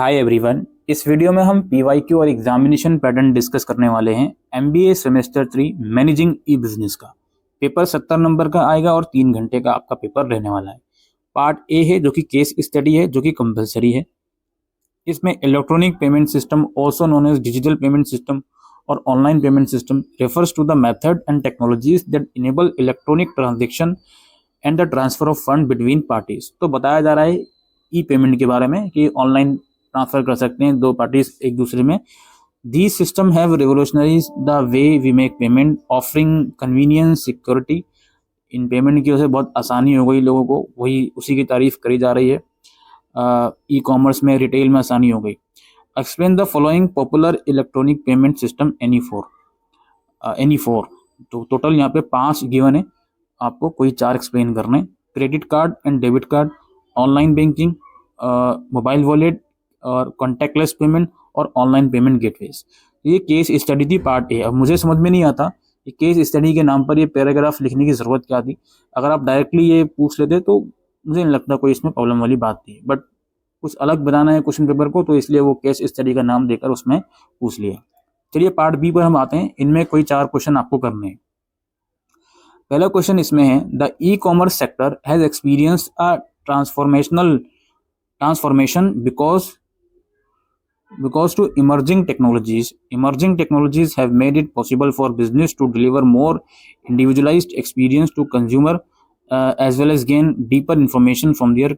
Hi everyone, इस video में हम पीवाईक्यू और एग्जामिनेशन पैटर्न डिस्कस करने वाले हैं। एमबीए सेमेस्टर 3 मैनेजिंग ई बिजनेस का पेपर 70 नंबर का आएगा और 3 घंटे का आपका पेपर रहने वाला है। पार्ट ए है जो कि केस स्टडी है, जो कि कंपलसरी है। इसमें electronic payment system also known as digital payment system और online payment system refers to the method and technologies that enable electronic transaction and the transfer of fund between parties. तो बताया जा रहा है ई पेमेंट के बारे में कि ऑनलाइन ट्रांसफर कर सकते हैं दो पार्टीज एक दूसरे में। These system have revolutionized the way we make payment, offering convenience, security। In payment की वजह से बहुत आसानी हो गई लोगों को, वही उसी की तारीफ करी जा रही है। ई कॉमर्स में, रिटेल में आसानी हो गई। Explain the following popular electronic payment system any four. तो टोटल यहाँ पे 5 गिवन है, आपको कोई 4 एक्सप्लेन करने। Credit card and debit card, online banking, mobile wallet और कॉन्टैक्टलेस पेमेंट और ऑनलाइन पेमेंट गेटवेज। ये केस स्टडी थी पार्ट ए। अब मुझे समझ में नहीं आता कि केस स्टडी के नाम पर ये पैराग्राफ लिखने की ज़रूरत क्या थी। अगर आप डायरेक्टली ये पूछ लेते तो मुझे नहीं लगता कोई इसमें प्रॉब्लम वाली बात थी, बट कुछ अलग बनाना है क्वेश्चन पेपर को, तो इसलिए वो केस स्टडी का नाम देकर उसमें पूछ लिया। चलिए पार्ट बी पर हम आते हैं। इनमें कोई 4 क्वेश्चन आपको करने हैं। पहला क्वेश्चन इसमें है, the e commerce sector has experience a transformation because to emerging technologies have made it possible for business to deliver more individualized experience to consumer, as well as gain deeper information from their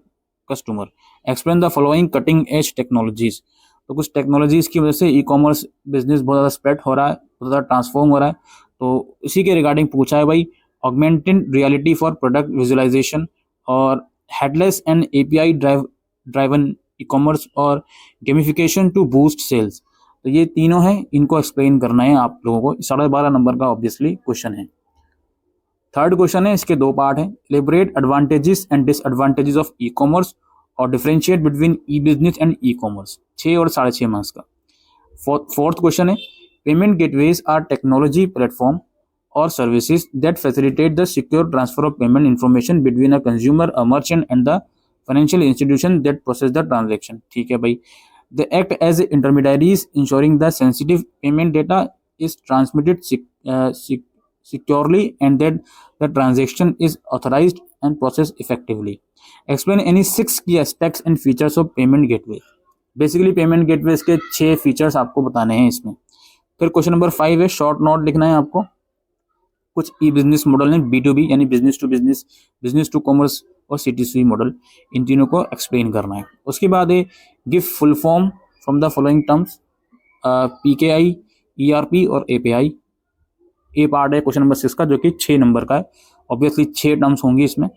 customer। Explain the following cutting edge technologies। तो कुछ technologies की वजह से e commerce business बहुत ज़्यादा spread हो रहा है, बहुत ज़्यादा ट्रांसफॉर्म हो रहा है। तो इसी के रिगार्डिंग पूछा है भाई। Augmented reality for product visualisation और headless and API driven e commerce और गेमिफिकेशन टू बूस्ट सेल्स। तो ये तीनों हैं, इनको एक्सप्लेन करना है आप लोगों को। 12.5 नंबर का ऑब्वियसली क्वेश्चन है। थर्ड क्वेश्चन है, इसके 2 पार्ट हैं। Elaborate advantages and disadvantages of e commerce और differentiate between e business and e commerce. 6 और 6.5 मार्क्स का। फोर्थ क्वेश्चन है, payment gateways are technology platform और services that facilitate the secure transfer of payment information between a consumer, a merchant and the financial institution that process the transaction. ठीक है भाई। They act as intermediaries ensuring the sensitive payment data is transmitted securely and that the transaction is authorized and processed effectively। Explain any 6 key aspects and features of payment gateway। Basically payment gateways के 6 features आपको बताने हैं इसमें। फिर question number 5 है, short note लिखना है आपको। कुछ ई बिजनेस मॉडल है, B2B यानी business to business, business to commerce और C2C मॉडल, इन तीनों को एक्सप्लेन करना है। उसके बाद है, give full form from the following terms, PKI, ERP और API। ए पार्ट है क्वेश्चन नंबर 6 का, जो कि 6 नंबर का है। ऑब्वियसली 6 टर्म्स होंगी इसमें,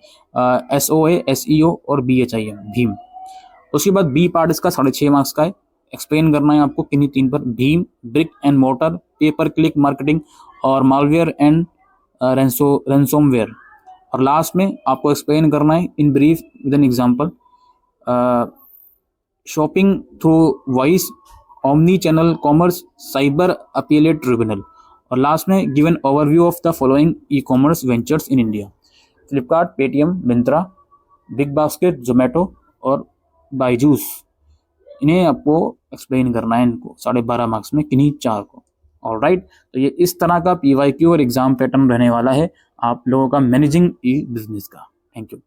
SOA, SEO और BHIM, भीम। उसके बाद बी पार्ट इसका 6.5 मार्क्स का है। एक्सप्लेन करना है आपको किन्हीं 3 पर, भीम, ब्रिक एंड मोर्टर, पे पर क्लिक मार्केटिंग और मालवेयर एंड रैंसमवेयर। और लास्ट में आपको एक्सप्लेन करना है in brief with an example, shopping through voice, omni channel commerce, cyber appellate tribunal. और लास्ट में given overview of the following e commerce ventures in India, Flipkart, Paytm, Myntra, big basket, Zomato और बायजूस। इन्हें आपको एक्सप्लेन करना है, इनको 12.5 मार्क्स में किन्हीं 4 को। ऑलराइट, तो ये इस तरह का पीवाईक्यू और एग्जाम पैटर्न रहने वाला है आप लोगों का मैनेजिंग ई बिजनेस का। Thank you.